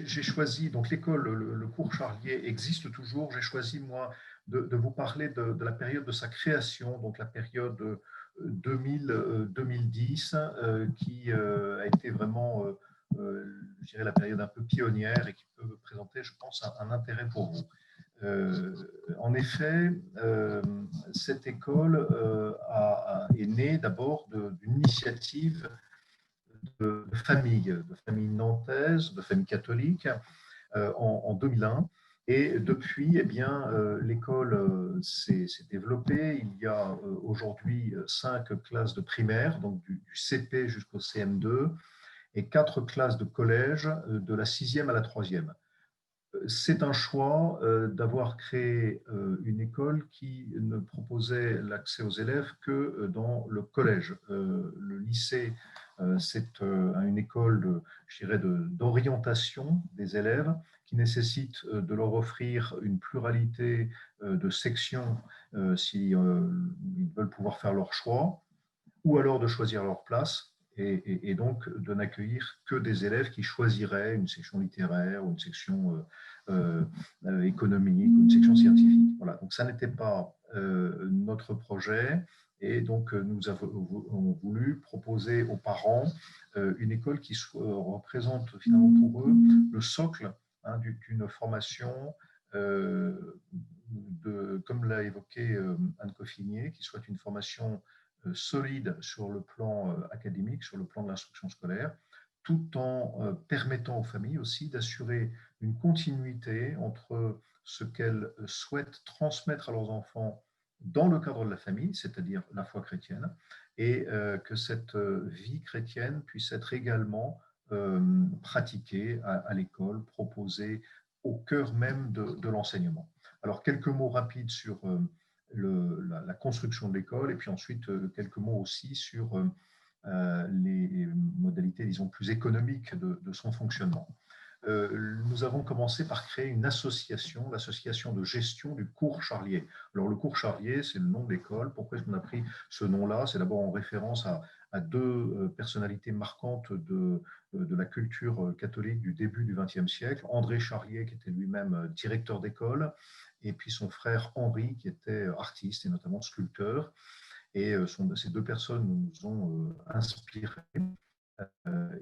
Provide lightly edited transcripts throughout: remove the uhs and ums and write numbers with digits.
j'ai choisi, donc l'école, le cours Charlier existe toujours. J'ai choisi, moi, de vous parler de la période de sa création, donc la période 2000-2010, qui a été vraiment, je dirais, la période un peu pionnière et qui peut présenter, je pense, un intérêt pour vous. Euh, En effet, cette école est née d'abord d'une initiative de famille nantaise, de famille catholique, en 2001. Et depuis, eh bien, l'école s'est développée. Il y a aujourd'hui 5 classes de primaire, donc du CP jusqu'au CM2, et 4 classes de collège, de la 6e à la 3e. C'est un choix d'avoir créé une école qui ne proposait l'accès aux élèves que dans le collège. Le lycée, c'est une école, je dirais, d'orientation des élèves qui nécessite de leur offrir une pluralité de sections si ils veulent pouvoir faire leur choix, ou alors de choisir leur place et donc de n'accueillir que des élèves qui choisiraient une section littéraire ou une section économique ou une section scientifique. Voilà, donc ça n'était pas notre projet et donc nous avons voulu proposer aux parents une école qui représente finalement pour eux le socle d'une formation comme l'a évoqué Anne Coffinier, qui soit une formation solide sur le plan académique, sur le plan de l'instruction scolaire, tout en permettant aux familles aussi d'assurer une continuité entre ce qu'elles souhaitent transmettre à leurs enfants dans le cadre de la famille, c'est-à-dire la foi chrétienne, et que cette vie chrétienne puisse être également pratiquée à l'école, proposée au cœur même de l'enseignement. Alors, quelques mots rapides sur la construction de l'école, et puis ensuite quelques mots aussi sur les modalités, disons, plus économiques de son fonctionnement. Nous avons commencé par créer une association, l'association de gestion du cours Charlier. Alors le cours Charlier, c'est le nom de l'école. Pourquoi est-ce qu'on a pris ce nom-là? C'est d'abord en référence à deux personnalités marquantes de la culture catholique du début du XXe siècle. André Charlier, qui était lui-même directeur d'école, et puis son frère Henri, qui était artiste et notamment sculpteur. Et ces deux personnes nous ont inspirés.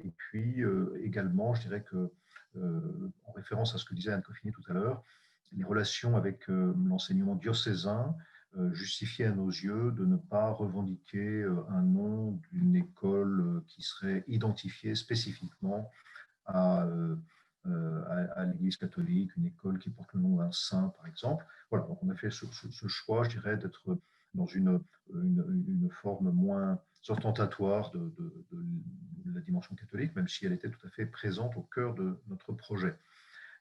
Et puis également, je dirais que, en référence à ce que disait Anne Coffinier tout à l'heure, les relations avec l'enseignement diocésain justifiaient à nos yeux de ne pas revendiquer un nom d'une école qui serait identifiée spécifiquement à, à l'Église catholique, une école qui porte le nom d'un saint, par exemple. Voilà, donc on a fait ce choix, je dirais, d'être dans une forme moins ostentatoire de la dimension catholique, même si elle était tout à fait présente au cœur de notre projet.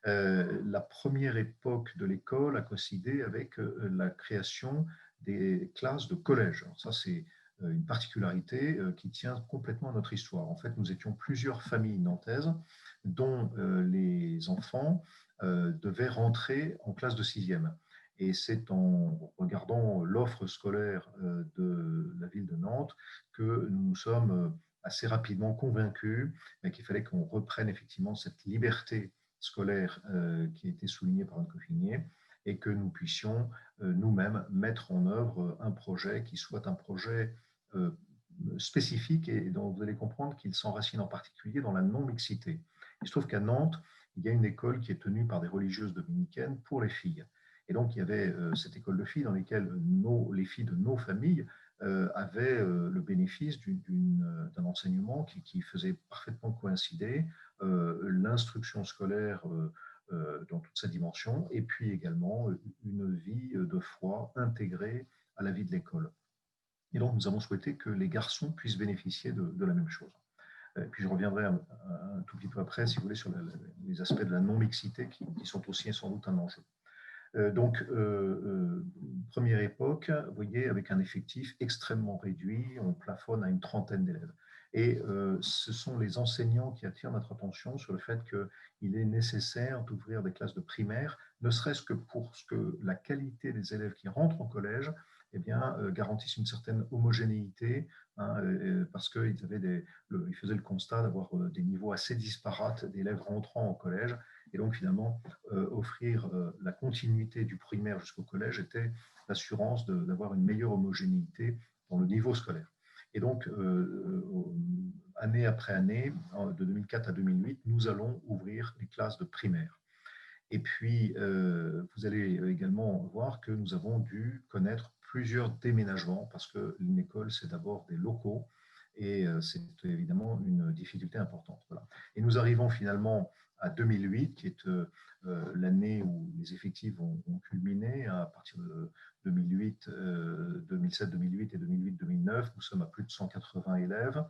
La première époque de l'école a coïncidé avec la création des classes de collège. Alors ça, c'est une particularité qui tient complètement à notre histoire. En fait, nous étions plusieurs familles nantaises dont les enfants devaient rentrer en classe de 6e. Et c'est en regardant l'offre scolaire de la ville de Nantes que nous nous sommes assez rapidement convaincus qu'il fallait qu'on reprenne effectivement cette liberté scolaire qui a été soulignée par Anne Coffinier et que nous puissions nous-mêmes mettre en œuvre un projet qui soit un projet spécifique et dont vous allez comprendre qu'il s'enracine en particulier dans la non-mixité. Il se trouve qu'à Nantes, il y a une école qui est tenue par des religieuses dominicaines pour les filles. Et donc, il y avait cette école de filles dans laquelle les filles de nos familles avaient le bénéfice d'un enseignement qui faisait parfaitement coïncider l'instruction scolaire dans toute sa dimension, et puis également une vie de foi intégrée à la vie de l'école. Et donc, nous avons souhaité que les garçons puissent bénéficier de la même chose. Et puis, je reviendrai un tout petit peu après, si vous voulez, sur les aspects de la non-mixité qui sont aussi sans doute un enjeu. Donc, première époque, vous voyez, avec un effectif extrêmement réduit, on plafonne à une trentaine d'élèves. Et ce sont les enseignants qui attirent notre attention sur le fait qu'il est nécessaire d'ouvrir des classes de primaire, ne serait-ce que pour que la qualité des élèves qui rentrent au collège garantissent une certaine homogénéité, hein, parce qu'ils ils faisaient le constat d'avoir des niveaux assez disparates d'élèves rentrant au collège. Et donc, finalement, offrir la continuité du primaire jusqu'au collège était l'assurance d'avoir une meilleure homogénéité dans le niveau scolaire. Et donc, année après année, de 2004 à 2008, nous allons ouvrir les classes de primaire. Et puis, vous allez également voir que nous avons dû connaître plusieurs déménagements parce qu'une école, c'est d'abord des locaux et c'est évidemment une difficulté importante. Voilà. Et nous arrivons finalement à 2008, qui est l'année où les effectifs ont culminé. À partir de 2008, 2007, 2008 et 2008, 2009, nous sommes à plus de 180 élèves.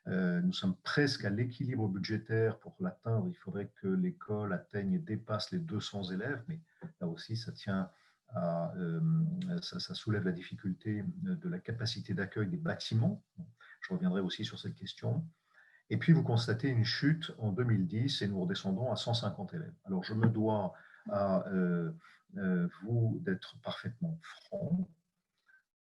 Nous sommes presque à l'équilibre budgétaire. Pour l'atteindre, il faudrait que l'école atteigne et dépasse les 200 élèves, mais là aussi, ça soulève la difficulté de la capacité d'accueil des bâtiments. Je reviendrai aussi sur cette question. Et puis, vous constatez une chute en 2010 et nous redescendons à 150 élèves. Alors, je me dois à vous d'être parfaitement franc.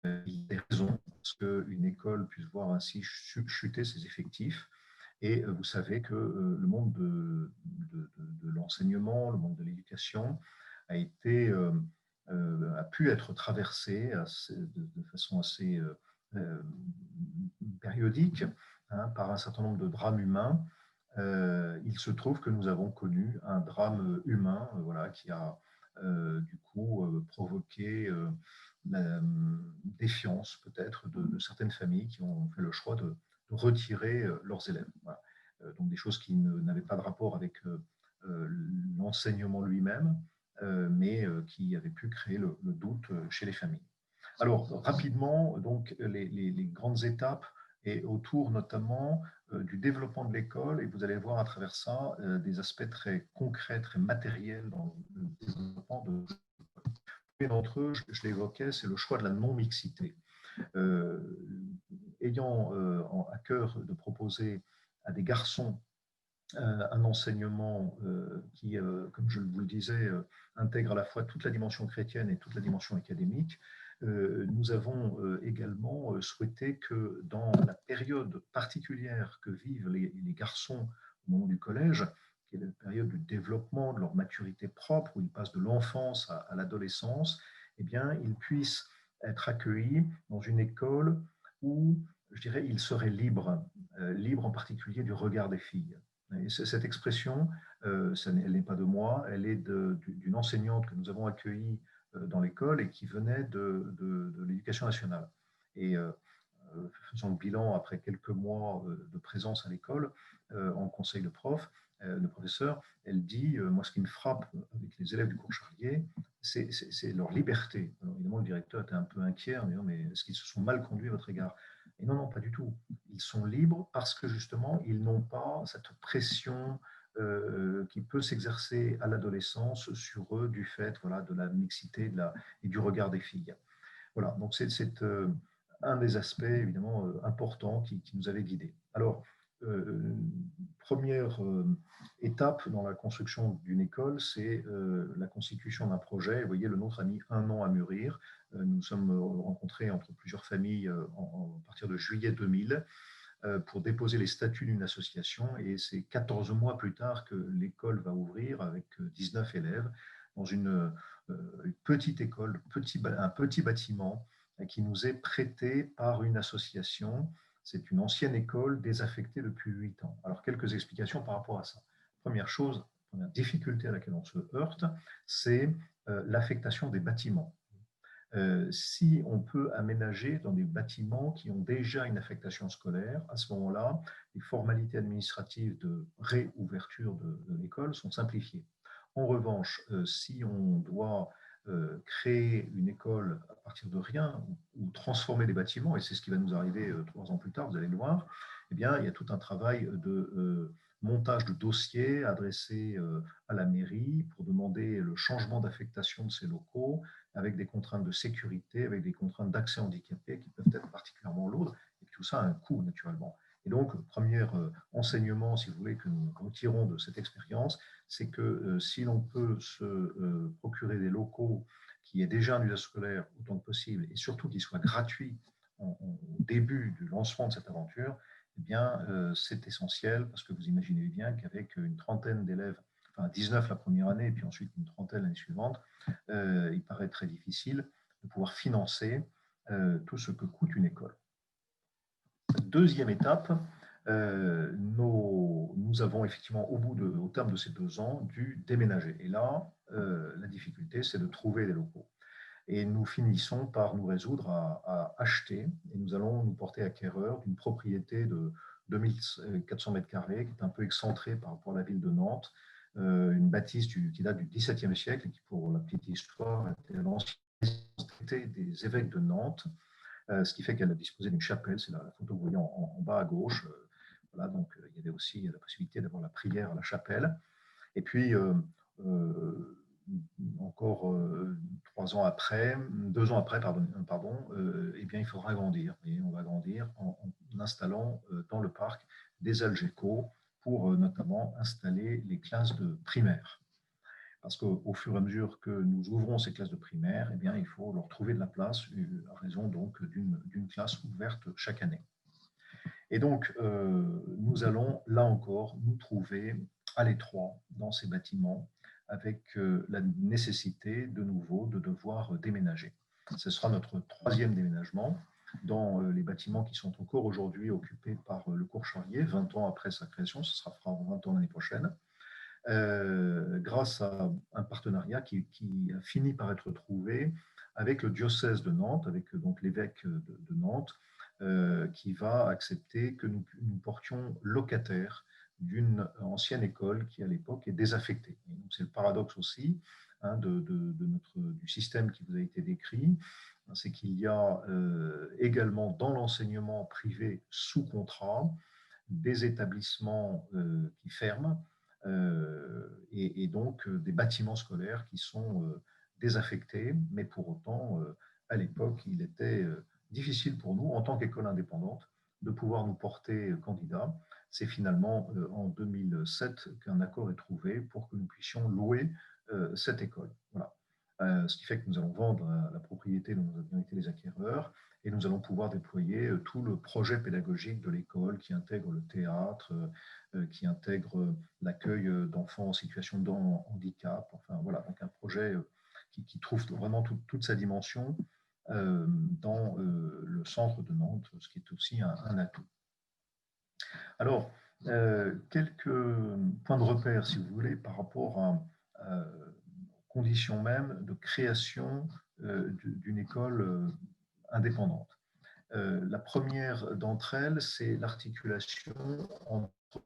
Il y a des raisons parce qu'une école puisse voir ainsi chuter ses effectifs. Et vous savez que le monde de l'enseignement, le monde de l'éducation a pu être traversé de façon assez périodique, hein, par un certain nombre de drames humains. Il se trouve que nous avons connu un drame humain, voilà, qui a du coup provoqué la défiance peut-être de certaines familles qui ont fait le choix de retirer leurs élèves. Voilà. Donc des choses qui n'avaient pas de rapport avec l'enseignement lui-même, mais qui avaient pu créer le doute chez les familles. Alors rapidement, donc les grandes étapes et autour notamment du développement de l'école, et vous allez voir à travers ça des aspects très concrets, très matériels dans le développement de d'entre eux, je l'évoquais, c'est le choix de la non-mixité. Ayant à cœur de proposer à des garçons un enseignement qui, comme je vous le disais, intègre à la fois toute la dimension chrétienne et toute la dimension académique, nous avons également souhaité que dans la période particulière que vivent les garçons au moment du collège, qui est la période du développement, de leur maturité propre, où ils passent de l'enfance à l'adolescence, eh bien, ils puissent être accueillis dans une école où, je dirais, ils seraient libres, libres en particulier du regard des filles. Et cette expression, elle n'est pas de moi, elle est d'une enseignante que nous avons accueillie dans l'école et qui venait de l'Éducation nationale. Et faisant le bilan après quelques mois de présence à l'école, en conseil de professeur, elle dit, moi ce qui me frappe avec les élèves du cours Charlier, c'est leur liberté. Alors, évidemment, le directeur était un peu inquiet en disant, mais est-ce qu'ils se sont mal conduits à votre égard? Et non, non, pas du tout. Ils sont libres parce que justement, ils n'ont pas cette pression qui peut s'exercer à l'adolescence sur eux du fait, voilà, de la mixité et du regard des filles. Voilà, donc c'est un des aspects évidemment importants qui nous avait guidés. Alors, première étape dans la construction d'une école, c'est la constitution d'un projet. Vous voyez, le nôtre a mis 1 an à mûrir. Nous sommes rencontrés entre plusieurs familles à partir de juillet 2000 pour déposer les statuts d'une association, et c'est 14 mois plus tard que l'école va ouvrir avec 19 élèves dans une petite école, un petit bâtiment qui nous est prêté par une association. C'est une ancienne école désaffectée depuis 8 ans. Alors, quelques explications par rapport à ça. Première chose, première difficulté à laquelle on se heurte, c'est l'affectation des bâtiments. Si on peut aménager dans des bâtiments qui ont déjà une affectation scolaire, à ce moment-là, les formalités administratives de réouverture de l'école sont simplifiées. En revanche, si on doit créer une école à partir de rien ou transformer des bâtiments, et c'est ce qui va nous arriver 3 ans plus tard, vous allez le voir, eh bien, il y a tout un travail de montage de dossiers adressés à la mairie pour demander le changement d'affectation de ces locaux, avec des contraintes de sécurité, avec des contraintes d'accès handicapé qui peuvent être particulièrement lourdes, et tout ça a un coût naturellement. Et donc, le premier enseignement, si vous voulez, que nous retirons de cette expérience, c'est que si l'on peut se procurer des locaux qui aient déjà un usage scolaire autant que possible, et surtout qu'ils soient gratuits au début du lancement de cette aventure, eh bien, c'est essentiel parce que vous imaginez bien qu'avec une trentaine d'élèves, enfin 19 la première année, et puis ensuite une trentaine l'année suivante, il paraît très difficile de pouvoir financer tout ce que coûte une école. Deuxième étape, nous avons effectivement, au terme de ces 2 ans, dû déménager. Et là, la difficulté, c'est de trouver des locaux. Et nous finissons par nous résoudre à acheter, et nous allons nous porter acquéreurs d'une propriété de 2400 mètres carrés, qui est un peu excentrée par rapport à la ville de Nantes, une bâtisse qui date du XVIIe siècle, et qui, pour la petite histoire, était l'ancienne des évêques de Nantes, ce qui fait qu'elle a disposé d'une chapelle, c'est la photo que vous voyez en bas à gauche. Voilà, donc il y avait aussi la possibilité d'avoir la prière à la chapelle. Et puis, encore 3 ans après, 2 ans après, pardon, eh bien, il faudra agrandir. Et on va agrandir en installant dans le parc des algécos pour notamment installer les classes de primaire. Parce qu'au fur et à mesure que nous ouvrons ces classes de primaire, eh bien, il faut leur trouver de la place à raison donc d'une classe ouverte chaque année. Et donc, nous allons, là encore, nous trouver à l'étroit dans ces bâtiments avec la nécessité, de nouveau, de devoir déménager. Ce sera notre troisième déménagement dans les bâtiments qui sont encore aujourd'hui occupés par le cours Charlier, 20 ans après sa création, ce sera 20 ans l'année prochaine. Grâce à un partenariat qui a fini par être trouvé avec le diocèse de Nantes, avec donc l'évêque de Nantes, qui va accepter que nous portions locataire d'une ancienne école qui, à l'époque, est désaffectée. C'est le paradoxe aussi hein, du système qui vous a été décrit, c'est qu'il y a également dans l'enseignement privé sous contrat des établissements qui ferment et donc des bâtiments scolaires qui sont désaffectés, mais pour autant, à l'époque, il était difficile pour nous, en tant qu'école indépendante, de pouvoir nous porter candidat. C'est finalement en 2007 qu'un accord est trouvé pour que nous puissions louer cette école. Voilà. Ce qui fait que nous allons vendre la propriété dont nous avions été les acquéreurs et nous allons pouvoir déployer tout le projet pédagogique de l'école qui intègre le théâtre, qui intègre l'accueil d'enfants en situation de handicap. Enfin voilà, donc un projet qui trouve vraiment toute sa dimension dans le centre de Nantes, ce qui est aussi un atout. Alors, quelques points de repère, si vous voulez, par rapport aux conditions même de création d'une école indépendante. La première d'entre elles, c'est l'articulation entre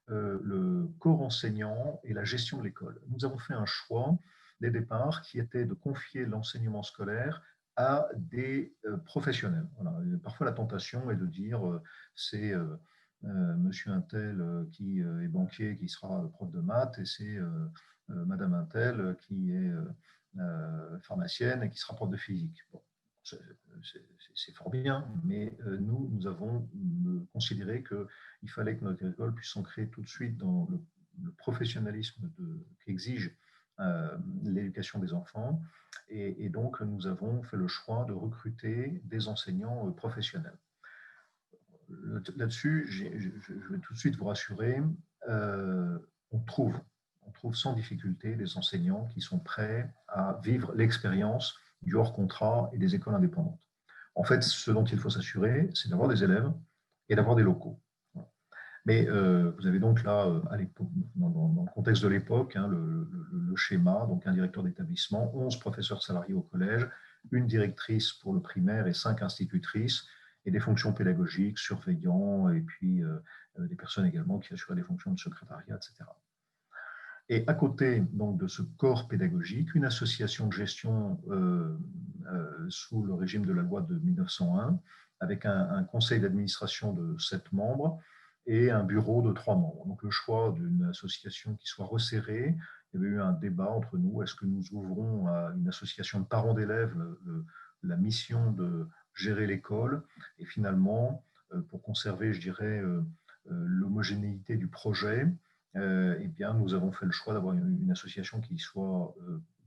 le corps enseignant et la gestion de l'école. Nous avons fait un choix dès le départ qui était de confier l'enseignement scolaire à des professionnels. Voilà. Parfois, la tentation est de dire c'est monsieur Untel qui est banquier qui sera prof de maths et c'est madame Untel qui est pharmacienne et qui sera prof de physique. Bon, c'est fort bien, mais nous avons considéré qu'il fallait que notre école puisse s'ancrer tout de suite dans le professionnalisme qu'exige l'éducation des enfants. Et donc, nous avons fait le choix de recruter des enseignants professionnels. Là-dessus, je vais tout de suite vous rassurer, on trouve sans difficulté des enseignants qui sont prêts à vivre l'expérience du hors contrat et des écoles indépendantes. En fait, ce dont il faut s'assurer, c'est d'avoir des élèves et d'avoir des locaux. Mais vous avez donc là, dans le contexte de l'époque, hein, le schéma, donc un directeur d'établissement, 11 professeurs salariés au collège, une directrice pour le primaire et 5 institutrices, et des fonctions pédagogiques, surveillants, et puis des personnes également qui assuraient des fonctions de secrétariat, etc. Et à côté donc, de ce corps pédagogique, une association de gestion sous le régime de la loi de 1901, avec un conseil d'administration de 7 membres et un bureau de 3 membres. Donc le choix d'une association qui soit resserrée, il y avait eu un débat entre nous, est-ce que nous ouvrons à une association de parents d'élèves la mission de gérer l'école, et finalement, pour conserver, je dirais, l'homogénéité du projet, eh bien, nous avons fait le choix d'avoir une association qui soit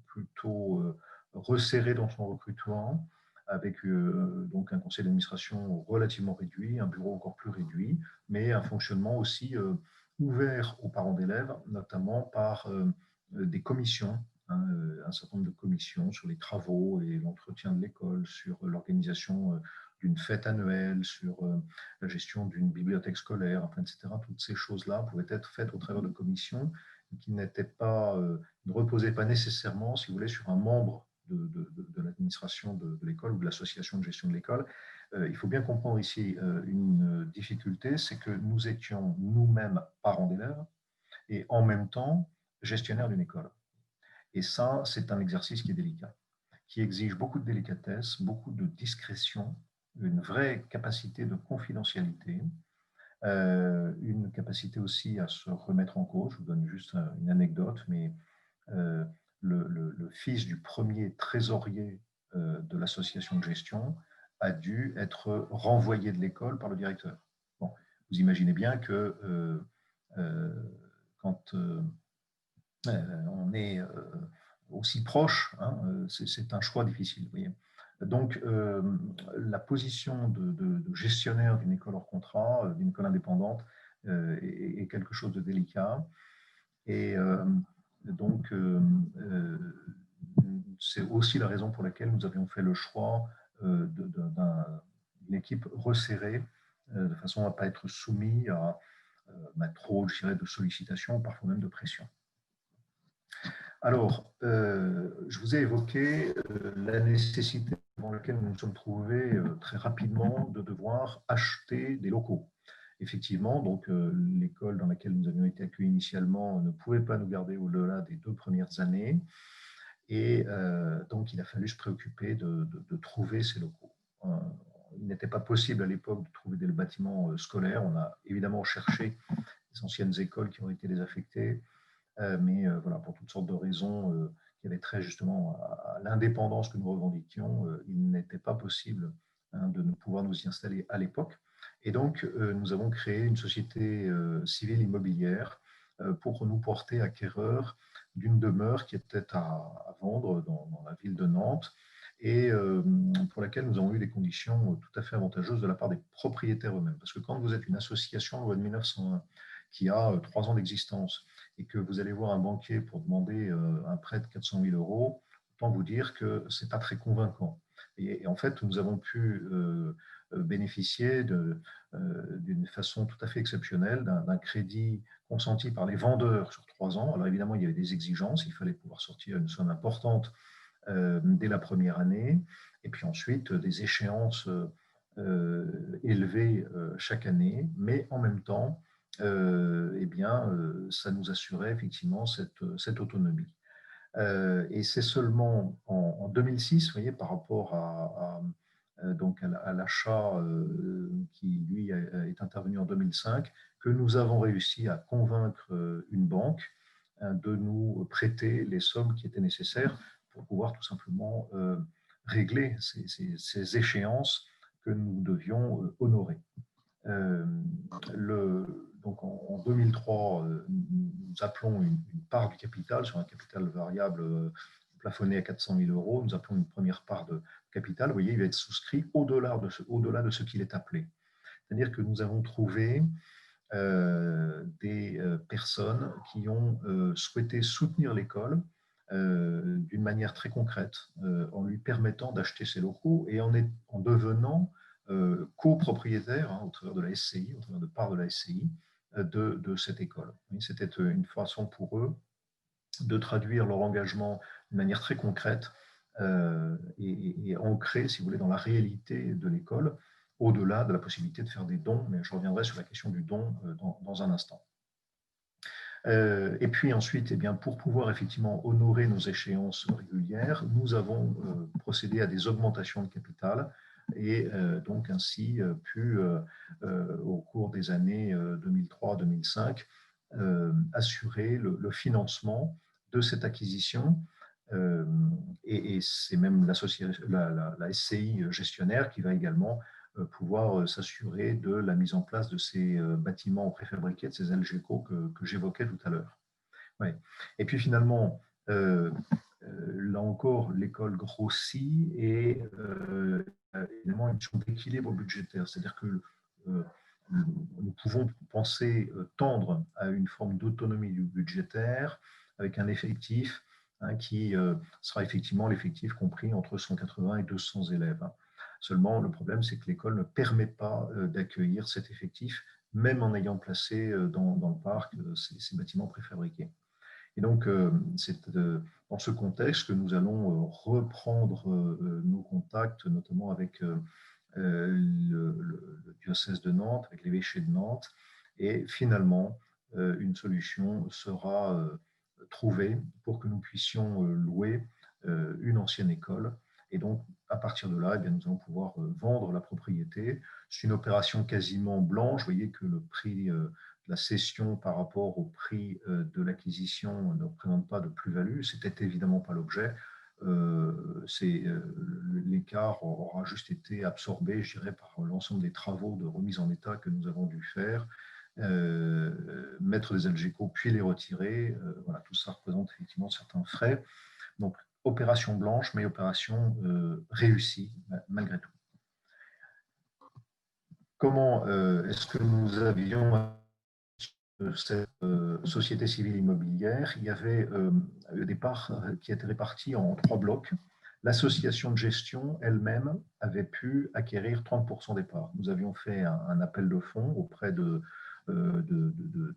plutôt resserrée dans son recrutement, avec donc un conseil d'administration relativement réduit, un bureau encore plus réduit, mais un fonctionnement aussi ouvert aux parents d'élèves, notamment par des commissions, hein, un certain nombre de commissions sur les travaux et l'entretien de l'école, sur l'organisation d'une fête annuelle, sur la gestion d'une bibliothèque scolaire, enfin, etc. Toutes ces choses-là pouvaient être faites au travers de commissions qui n'étaient pas, ne reposaient pas nécessairement, si vous voulez, sur un membre de l'administration de l'école ou de l'association de gestion de l'école. Il faut bien comprendre ici une difficulté, c'est que nous étions nous-mêmes parents d'élèves et en même temps gestionnaires d'une école. Et ça, c'est un exercice qui est délicat, qui exige beaucoup de délicatesse, beaucoup de discrétion, une vraie capacité de confidentialité, une capacité aussi à se remettre en cause. Je vous donne juste une anecdote, mais euh, le fils du premier trésorier de l'association de gestion a dû être renvoyé de l'école par le directeur. Bon, vous imaginez bien que quand on est aussi proche, hein, c'est un choix difficile. Vous voyez. Donc, la position de gestionnaire d'une école hors contrat, d'une école indépendante, est quelque chose de délicat. Et donc, c'est aussi la raison pour laquelle nous avions fait le choix d'une équipe resserrée, de façon à ne pas être soumis à trop, je dirais, de sollicitations, parfois même de pression. Alors, je vous ai évoqué la nécessité dans laquelle nous nous sommes trouvés très rapidement de devoir acheter des locaux. Effectivement, donc l'école dans laquelle nous avions été accueillis initialement ne pouvait pas nous garder au-delà des 2 premières années, et donc il a fallu se préoccuper de trouver ces locaux. Il n'était pas possible à l'époque de trouver des bâtiments scolaires. On a évidemment cherché les anciennes écoles qui ont été désaffectées, mais voilà, pour toutes sortes de raisons qui avaient trait justement à l'indépendance que nous revendiquions, il n'était pas possible de ne pouvoir nous y installer à l'époque. Et donc, nous avons créé une société civile immobilière pour nous porter acquéreurs d'une demeure qui était à vendre dans la ville de Nantes, et pour laquelle nous avons eu des conditions tout à fait avantageuses de la part des propriétaires eux-mêmes. Parce que quand vous êtes une association loi de 1901 qui a 3 ans d'existence et que vous allez voir un banquier pour demander un prêt de 400 000 euros, autant vous dire que ce n'est pas très convaincant. Et en fait, nous avons pu bénéficier d'une façon tout à fait exceptionnelle d'un crédit consenti par les vendeurs sur 3 ans. Alors évidemment, il y avait des exigences, il fallait pouvoir sortir une somme importante dès la première année, et puis ensuite des échéances élevées chaque année, mais en même temps, eh bien, ça nous assurait effectivement cette autonomie. Et c'est seulement en 2006, vous voyez, par rapport donc à l'achat qui, lui, est intervenu en 2005, que nous avons réussi à convaincre une banque de nous prêter les sommes qui étaient nécessaires pour pouvoir tout simplement régler ces échéances que nous devions honorer. Donc en 2003, nous appelons une part du capital, sur un capital variable plafonné à 400 000 euros, nous appelons une première part de capital. Vous voyez, il va être souscrit au-delà de ce qu'il est appelé. C'est-à-dire que nous avons trouvé des personnes qui ont souhaité soutenir l'école d'une manière très concrète, en lui permettant d'acheter ses locaux et en devenant copropriétaire, hein, au travers de la SCI, au travers de parts de la SCI, de cette école. C'était une façon pour eux de traduire leur engagement de manière très concrète et ancrée, si vous voulez, dans la réalité de l'école, au-delà de la possibilité de faire des dons, mais je reviendrai sur la question du don dans un instant. Et puis ensuite, eh bien, pour pouvoir effectivement honorer nos échéances régulières, nous avons procédé à des augmentations de capital et donc ainsi pu, au cours des années 2003-2005, assurer le financement de cette acquisition. Et c'est même la SCI gestionnaire qui va également pouvoir s'assurer de la mise en place de ces bâtiments préfabriqués, de ces Algeco que j'évoquais tout à l'heure. Ouais. Et puis finalement, là encore, l'école grossit et évidemment une question d'équilibre budgétaire. C'est-à-dire que nous pouvons penser tendre à une forme d'autonomie du budgétaire avec un effectif qui sera effectivement l'effectif compris entre 180 et 200 élèves. Seulement, le problème, c'est que l'école ne permet pas d'accueillir cet effectif, même en ayant placé dans le parc ces bâtiments préfabriqués. Et donc, c'est dans ce contexte que nous allons reprendre nos contacts, notamment avec le diocèse de Nantes, avec l'évêché de Nantes, et finalement, une solution sera trouvée pour que nous puissions louer une ancienne école. Et donc, à partir de là, eh bien, nous allons pouvoir vendre la propriété. C'est une opération quasiment blanche. Vous voyez que le prix la cession par rapport au prix de l'acquisition ne représente pas de plus-value. Ce n'était évidemment pas l'objet. L'écart aura juste été absorbé, je dirais, par l'ensemble des travaux de remise en état que nous avons dû faire, mettre des Algeco puis les retirer. Voilà, tout ça représente effectivement certains frais. Donc, opération blanche, mais opération réussie malgré tout. Comment est-ce que nous avions cette société civile immobilière? Il y avait des parts qui étaient réparties en 3 blocs. L'association de gestion elle-même avait pu acquérir 30% des parts. Nous avions fait un appel de fonds auprès de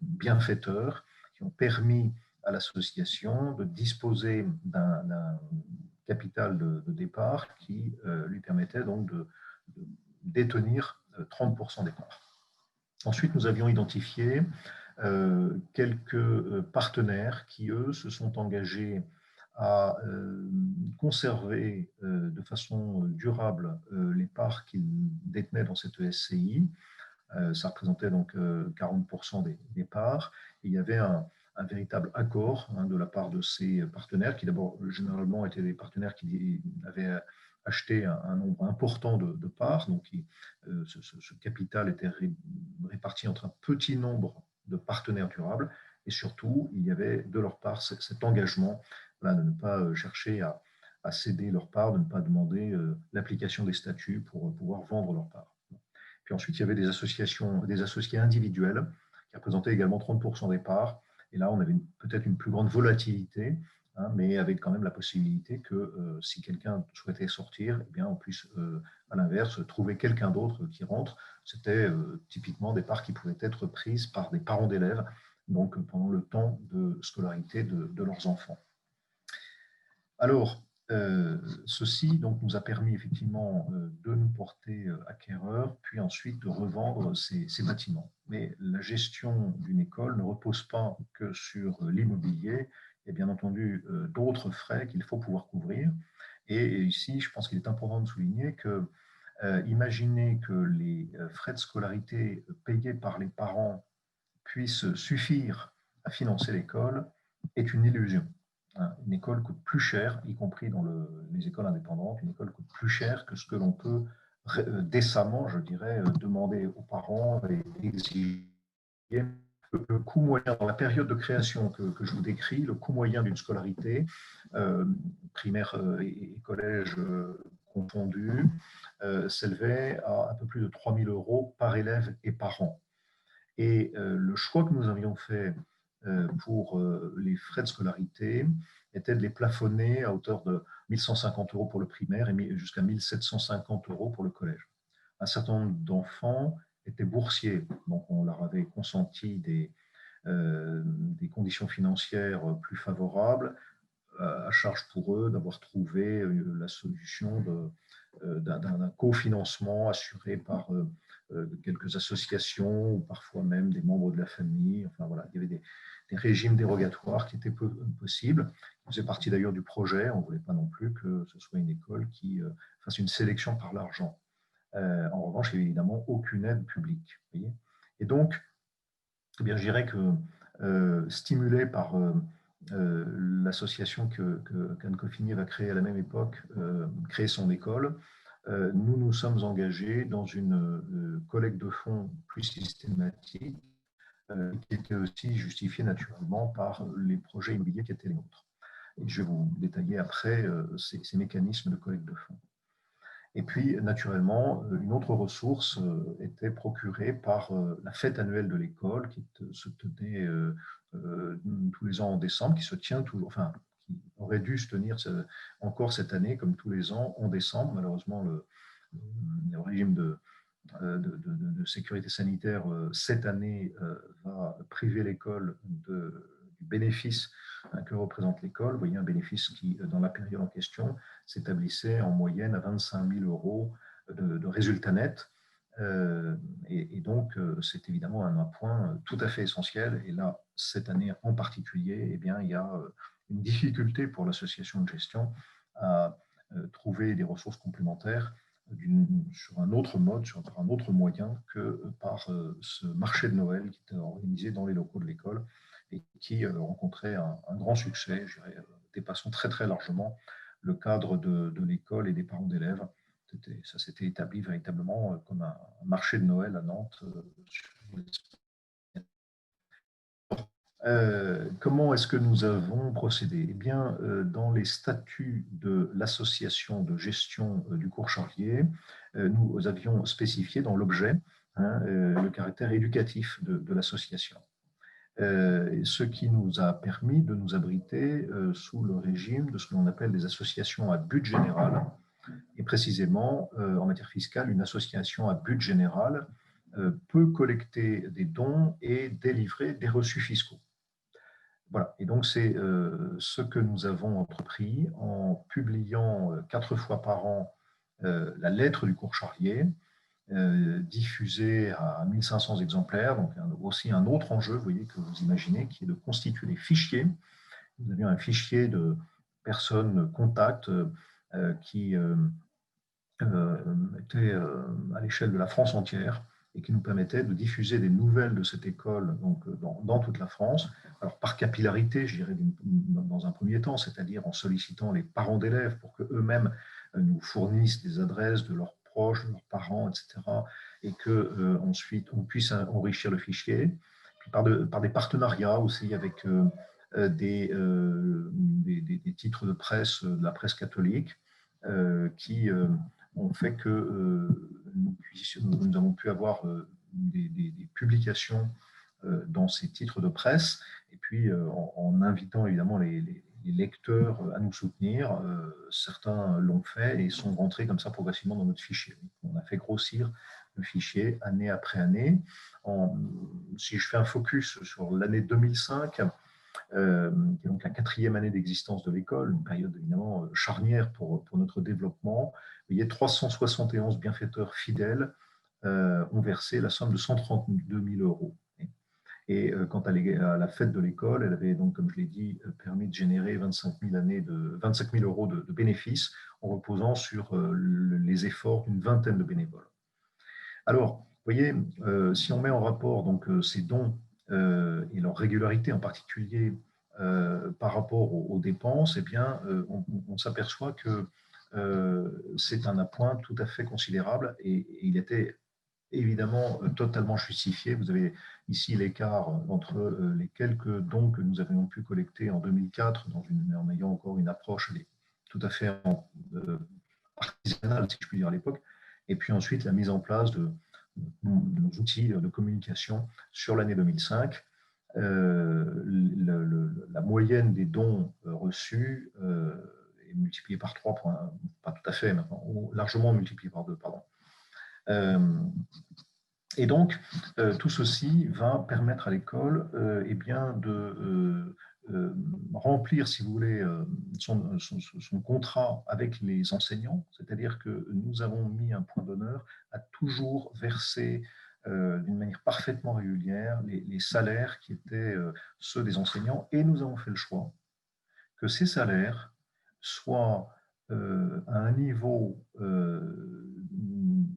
bienfaiteurs qui ont permis à l'association de disposer d'un capital de départ qui lui permettait donc de détenir 30% des parts. Ensuite, nous avions identifié quelques partenaires qui, eux, se sont engagés à conserver de façon durable les parts qu'ils détenaient dans cette SCI. Ça représentait donc 40% des parts. Et il y avait un véritable accord de la part de ces partenaires, qui d'abord généralement étaient des partenaires qui avaient acheté un nombre important de parts. Donc, ce capital était réparti entre un petit nombre de partenaires durables. Et surtout, il y avait de leur part cet engagement de ne pas chercher à céder leur part, de ne pas demander l'application des statuts pour pouvoir vendre leur part. Puis ensuite, il y avait des associés individuels qui représentaient également 30% des parts. Et là, on avait peut-être une plus grande volatilité, mais avec quand même la possibilité que si quelqu'un souhaitait sortir, eh bien, on puisse, à l'inverse, trouver quelqu'un d'autre qui rentre. C'était typiquement des parts qui pouvaient être prises par des parents d'élèves, donc pendant le temps de scolarité de leurs enfants. Alors, ceci donc, nous a permis effectivement de nous porter acquéreurs, puis ensuite de revendre ces bâtiments. Mais la gestion d'une école ne repose pas que sur l'immobilier. Il y a bien entendu d'autres frais qu'il faut pouvoir couvrir. Et ici, je pense qu'il est important de souligner que imaginez que les frais de scolarité payés par les parents puissent suffire à financer l'école est une illusion. Une école coûte plus cher, y compris dans les écoles indépendantes, une école coûte plus cher que ce que l'on peut décemment, je dirais, demander aux parents et exiger. Le coût moyen, dans la période de création que je vous décris, le coût moyen d'une scolarité, primaire et collège confondus, s'élevait à un peu plus de 3 000 € par élève et par an. Et le choix que nous avions fait pour les frais de scolarité était de les plafonner à hauteur de 1 150 € pour le primaire et jusqu'à 1 750 € pour le collège. Un certain nombre d'enfants étaient boursiers, donc on leur avait consenti des conditions financières plus favorables, à charge pour eux d'avoir trouvé la solution d'un cofinancement assuré par quelques associations ou parfois même des membres de la famille. Enfin voilà, il y avait des régimes dérogatoires qui étaient possibles. Ça faisait partie d'ailleurs du projet. On ne voulait pas non plus que ce soit une école qui fasse une sélection par l'argent. En revanche, il n'y avait évidemment aucune aide publique. Voyez. Et donc, eh bien, je dirais que stimulé par l'association qu'Anne Coffinier va créer à la même époque, créer son école, nous nous sommes engagés dans une collecte de fonds plus systématique, qui était aussi justifiée naturellement par les projets immobiliers qui étaient les nôtres. Et je vais vous détailler après ces mécanismes de collecte de fonds. Et puis, naturellement, une autre ressource était procurée par la fête annuelle de l'école qui se tenait tous les ans en décembre, qui se tient toujours, enfin, qui aurait dû se tenir encore cette année, comme tous les ans, en décembre. Malheureusement, le régime de sécurité sanitaire cette année va priver l'école du bénéfice que représente l'école. Vous voyez, un bénéfice qui, dans la période en question, s'établissait en moyenne à 25 000 euros de résultat net. Et donc, c'est évidemment un point tout à fait essentiel. Et là, cette année en particulier, eh bien, il y a une difficulté pour l'association de gestion à trouver des ressources complémentaires sur un autre mode, par un autre moyen que par ce marché de Noël qui était organisé dans les locaux de l'école et qui rencontrait un grand succès, je dirais, dépassant très très largement le cadre de l'école et des parents d'élèves. Ça s'était établi véritablement comme un marché de Noël à Nantes. Comment est-ce que nous avons procédé? Eh bien, dans les statuts de l'association de gestion du cours Charlier, nous avions spécifié dans l'objet le caractère éducatif de l'association. Ce qui nous a permis de nous abriter sous le régime de ce que l'on appelle des associations à but général. Et précisément, en matière fiscale, une association à but général peut collecter des dons et délivrer des reçus fiscaux. Voilà, et donc c'est ce que nous avons entrepris en publiant 4 fois par an la lettre du cours Charlier, diffusée à 1500 exemplaires, donc aussi un autre enjeu, vous voyez, que vous imaginez, qui est de constituer des fichiers. Nous avions un fichier de personnes contacts qui était à l'échelle de la France entière et qui nous permettait de diffuser des nouvelles de cette école donc, dans toute la France. Alors par capillarité, je dirais dans un premier temps, c'est-à-dire en sollicitant les parents d'élèves pour qu'eux-mêmes nous fournissent des adresses de leurs proches, de leurs parents, etc. et qu'ensuite on puisse enrichir le fichier. Puis par des partenariats aussi avec des titres de presse, de la presse catholique, qui ont fait que nous avons pu avoir des publications dans ces titres de presse, et puis en invitant évidemment les lecteurs à nous soutenir. Certains l'ont fait et sont rentrés comme ça progressivement dans notre fichier. On a fait grossir le fichier année après année. Si je fais un focus sur l'année 2005, qui est donc la 4e année d'existence de l'école, une période évidemment charnière pour notre développement. Il y a 371 bienfaiteurs fidèles ont versé la somme de 132 000 euros. Et quant à la fête de l'école, elle avait donc, comme je l'ai dit, permis de générer 25 000 euros de bénéfices en reposant sur les efforts d'une vingtaine de bénévoles. Alors, vous voyez, si on met en rapport donc, ces dons et leur régularité en particulier par rapport aux dépenses, eh bien, on s'aperçoit que c'est un appoint tout à fait considérable et il était évidemment totalement justifié. Vous avez ici l'écart entre les quelques dons que nous avions pu collecter en 2004 en ayant encore une approche tout à fait artisanale, si je puis dire, à l'époque, et puis ensuite la mise en place de nos outils de communication sur l'année 2005. La moyenne des dons reçus est multipliée par 3, pas tout à fait maintenant, largement multipliée par 2, pardon. Et donc, tout ceci va permettre à l'école eh bien, de remplir, si vous voulez, son contrat avec les enseignants, c'est-à-dire que nous avons mis un point d'honneur à toujours verser d'une manière parfaitement régulière les salaires qui étaient ceux des enseignants, et nous avons fait le choix que ces salaires soient à un niveau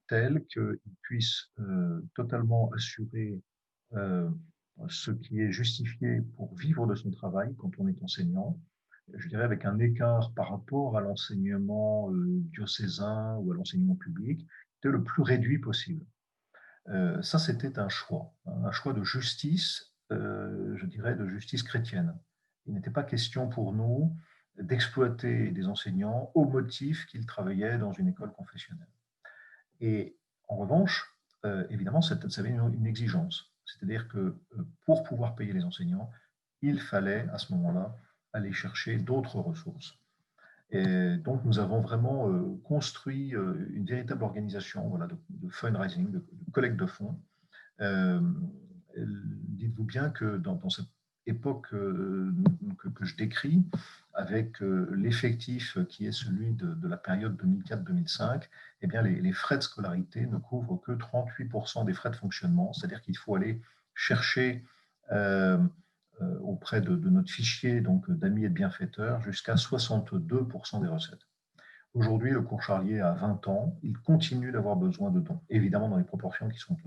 tel qu'ils puissent totalement assurer ce qui est justifié pour vivre de son travail quand on est enseignant, je dirais avec un écart par rapport à l'enseignement diocésain ou à l'enseignement public, était le plus réduit possible. Ça, c'était un choix de justice, je dirais de justice chrétienne. Il n'était pas question pour nous d'exploiter des enseignants au motif qu'ils travaillaient dans une école confessionnelle. Et en revanche, évidemment, ça avait une exigence. C'est-à-dire que pour pouvoir payer les enseignants, il fallait à ce moment-là aller chercher d'autres ressources. Et donc, nous avons vraiment construit une véritable organisation voilà, de fundraising, de collecte de fonds. Euh, Dites-vous bien que dans cette époque que je décris, avec l'effectif qui est celui de la période 2004-2005, eh bien les frais de scolarité ne couvrent que 38% des frais de fonctionnement, c'est-à-dire qu'il faut aller chercher auprès de notre fichier d'amis et de bienfaiteurs jusqu'à 62% des recettes. Aujourd'hui, le cours Charlier a 20 ans, il continue d'avoir besoin de dons, évidemment dans les proportions qui sont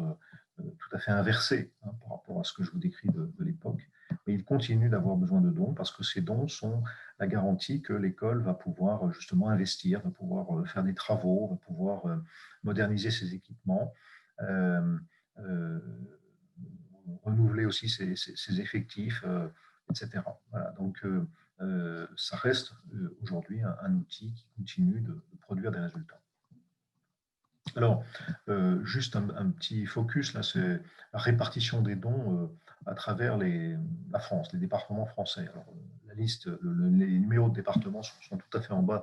tout à fait inversées par rapport à ce que je vous décris de l'époque, mais il continue d'avoir besoin de dons parce que ces dons sont la garantie que l'école va pouvoir justement investir, va pouvoir faire des travaux, va pouvoir moderniser ses équipements, euh, euh, renouveler aussi ses effectifs, etc. Voilà, donc ça reste aujourd'hui un outil qui continue de produire des résultats. Alors, juste un petit focus, là, c'est la répartition des dons à travers la France, les départements français. Alors, la liste, les numéros de départements sont tout à fait en bas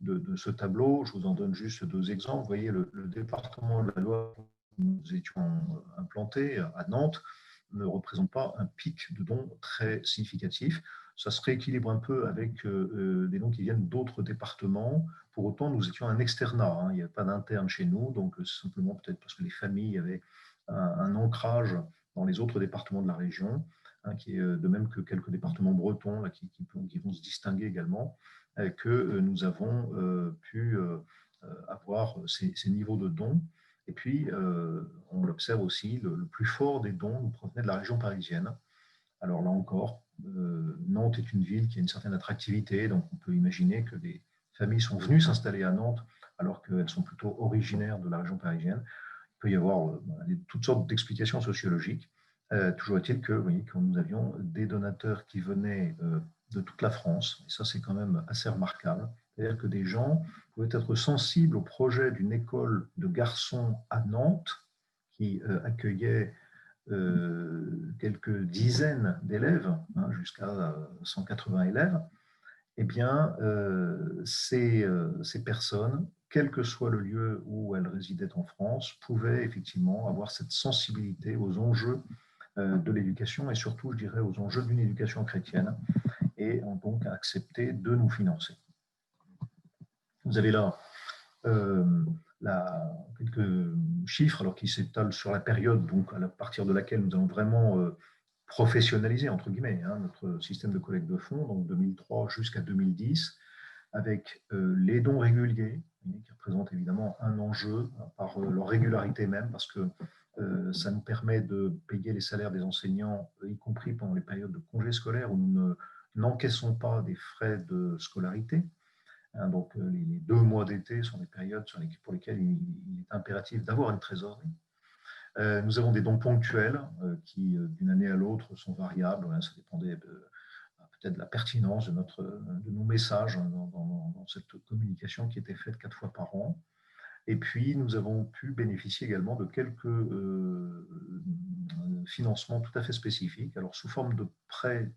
de ce tableau. Je vous en donne juste deux exemples. Vous voyez, le département de la Loire, où nous étions implantés à Nantes, ne représente pas un pic de dons très significatif. Ça se rééquilibre un peu avec des dons qui viennent d'autres départements. Pour autant, nous étions un externat, hein. Il n'y avait pas d'interne chez nous, donc simplement peut-être parce que les familles avaient un ancrage dans les autres départements de la région, hein, qui est de même que quelques départements bretons là, qui vont se distinguer également, que nous avons pu avoir ces niveaux de dons. Et puis, on l'observe aussi, le plus fort des dons nous provenait de la région parisienne. Alors là encore, Nantes est une ville qui a une certaine attractivité, donc on peut imaginer que des familles sont venues s'installer à Nantes alors qu'elles sont plutôt originaires de la région parisienne. Il peut y avoir toutes sortes d'explications sociologiques. Toujours est-il que, vous voyez, que nous avions des donateurs qui venaient de toute la France, et ça c'est quand même assez remarquable. C'est-à-dire que des gens pouvaient être sensibles au projet d'une école de garçons à Nantes qui accueillait quelques dizaines d'élèves, hein, jusqu'à 180 élèves. Eh bien, ces personnes, quel que soit le lieu où elles résidaient en France, pouvaient effectivement avoir cette sensibilité aux enjeux de l'éducation et surtout, je dirais, aux enjeux d'une éducation chrétienne et ont donc accepté de nous financer. Vous avez là quelques chiffres alors qui s'étalent sur la période donc à partir de laquelle nous avons vraiment professionnalisé entre guillemets notre système de collecte de fonds, donc 2003 jusqu'à 2010, avec les dons réguliers qui représentent évidemment un enjeu par leur régularité même, parce que ça nous permet de payer les salaires des enseignants, y compris pendant les périodes de congés scolaires où nous n'encaissons pas des frais de scolarité. Donc les 2 mois d'été sont des périodes pour lesquelles il est impératif d'avoir une trésorerie. Nous avons des dons ponctuels qui, d'une année à l'autre, sont variables. Ça dépendait peut-être de la pertinence de nos messages dans cette communication qui était faite 4 fois par an. Et puis, nous avons pu bénéficier également de quelques financements tout à fait spécifiques, alors sous forme de prêts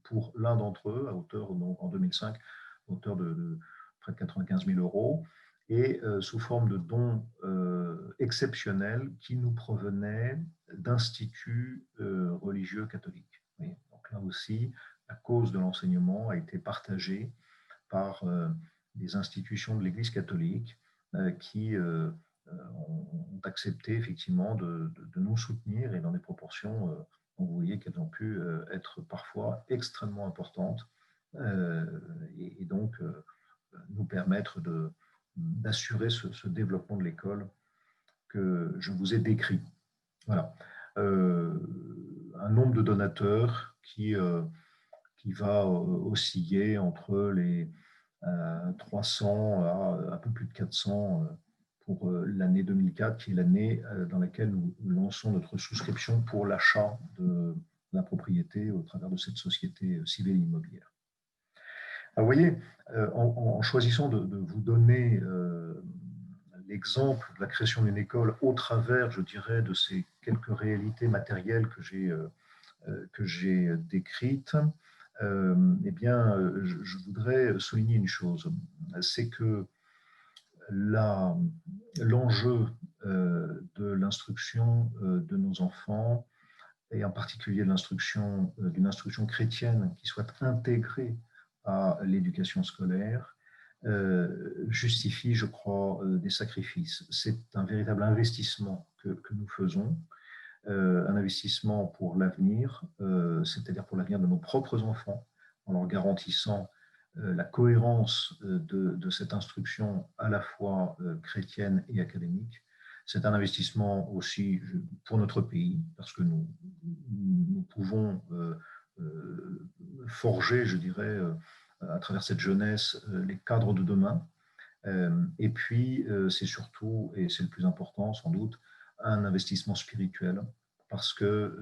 pour l'un d'entre eux, à hauteur, en 2005, à hauteur de près de 95 000 euros, et sous forme de dons exceptionnels qui nous provenaient d'instituts religieux catholiques. Oui, donc là aussi, la cause de l'enseignement a été partagée par des institutions de l'Église catholique qui ont accepté effectivement de nous soutenir et dans des proportions, dont vous voyez qu'elles ont pu être parfois extrêmement importantes et donc nous permettre d'assurer ce développement de l'école que je vous ai décrit. Voilà. Un nombre de donateurs qui qui va osciller entre les 300 à un peu plus de 400 pour l'année 2004, qui est l'année dans laquelle nous lançons notre souscription pour l'achat de la propriété au travers de cette société civile immobilière. Alors, vous voyez, en choisissant de vous donner l'exemple de la création d'une école au travers, je dirais, de ces quelques réalités matérielles que j'ai décrites, eh bien, je voudrais souligner une chose, c'est que l'enjeu de l'instruction de nos enfants, et en particulier d'une instruction chrétienne qui soit intégrée à l'éducation scolaire, justifie, je crois, des sacrifices. C'est un véritable investissement que nous faisons, un investissement pour l'avenir, c'est-à-dire pour l'avenir de nos propres enfants, en leur garantissant la cohérence de cette instruction à la fois chrétienne et académique. C'est un investissement aussi pour notre pays, parce que nous pouvons forger, je dirais, à travers cette jeunesse, les cadres de demain. Et puis, c'est surtout, et c'est le plus important sans doute, un investissement spirituel, parce que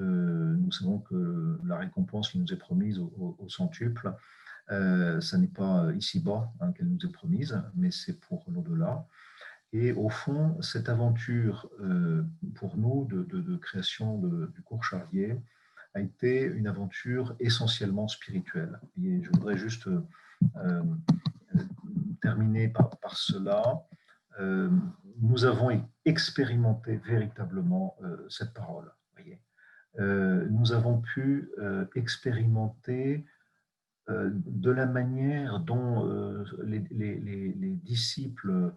nous savons que la récompense qui nous est promise au centuple, ça n'est pas ici-bas qu'elle nous est promise, mais c'est pour l'au-delà. Et au fond, cette aventure pour nous de création du cours Charlier a été une aventure essentiellement spirituelle. Et je voudrais juste terminer par cela. Nous avons expérimenté véritablement cette parole. Voyez. Nous avons pu expérimenter de la manière dont les disciples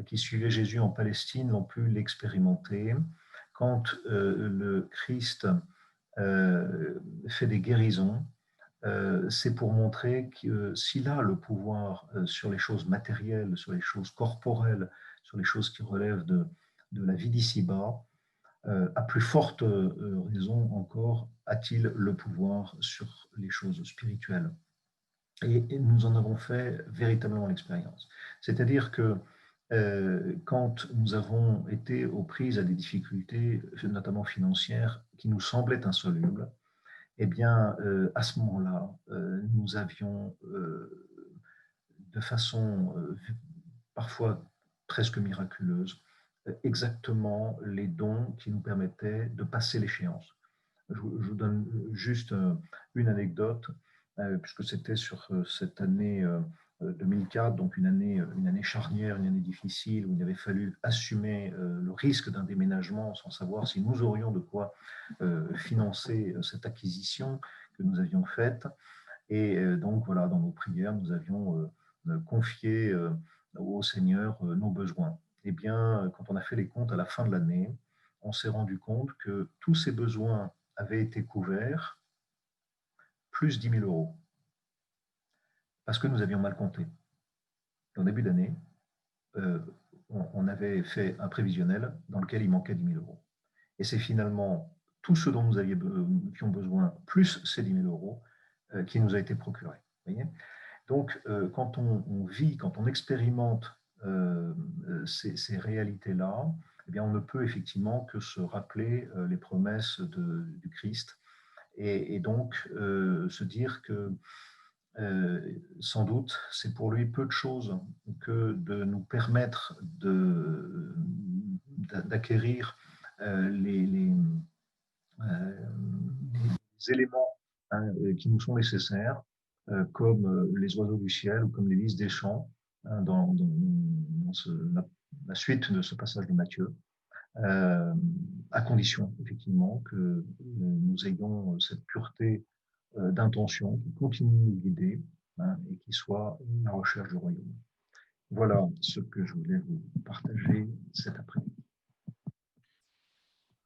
qui suivaient Jésus en Palestine l'ont pu l'expérimenter. Quand le Christ fait des guérisons, c'est pour montrer que s'il a le pouvoir sur les choses matérielles, sur les choses corporelles, sur les choses qui relèvent de la vie d'ici-bas, à plus forte raison encore a-t-il le pouvoir sur les choses spirituelles. Et nous en avons fait véritablement l'expérience. C'est-à-dire que quand nous avons été aux prises à des difficultés, notamment financières, qui nous semblaient insolubles, eh bien, à ce moment-là, nous avions, de façon parfois presque miraculeuse, exactement les dons qui nous permettaient de passer l'échéance. Je vous donne juste une anecdote, puisque c'était sur cette année 2004, donc une année charnière, une année difficile, où il avait fallu assumer le risque d'un déménagement sans savoir si nous aurions de quoi financer cette acquisition que nous avions faite. Et donc voilà, dans nos prières, nous avions confié au Seigneur nos besoins. Eh bien, quand on a fait les comptes à la fin de l'année, on s'est rendu compte que tous ces besoins avaient été couverts, plus 10 000 euros, parce que nous avions mal compté. En début d'année, on avait fait un prévisionnel dans lequel il manquait 10 000 euros. Et c'est finalement tout ce dont nous avions besoin, plus ces 10 000 euros, qui nous a été procuré. Voyez. Donc, quand on vit, quand on expérimente ces réalités-là, eh bien, on ne peut effectivement que se rappeler les promesses du Christ et donc se dire que sans doute, c'est pour lui peu de choses que de nous permettre d'acquérir les éléments qui nous sont nécessaires, comme les oiseaux du ciel ou comme les lys des champs, dans la suite de ce passage de Matthieu, à condition effectivement que nous ayons cette pureté d'intention qui continue de nous guider et qui soit la recherche du royaume. Voilà ce que je voulais vous partager cet après-midi.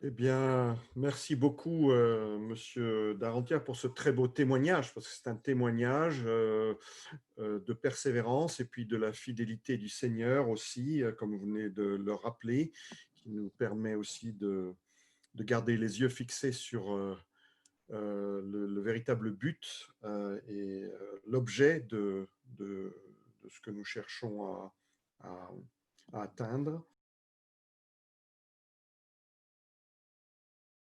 Eh bien, merci beaucoup, Monsieur Darantia, pour ce très beau témoignage, parce que c'est un témoignage de persévérance et puis de la fidélité du Seigneur aussi, comme vous venez de le rappeler, qui nous permet aussi de garder les yeux fixés sur le véritable but et l'objet de ce que nous cherchons à atteindre.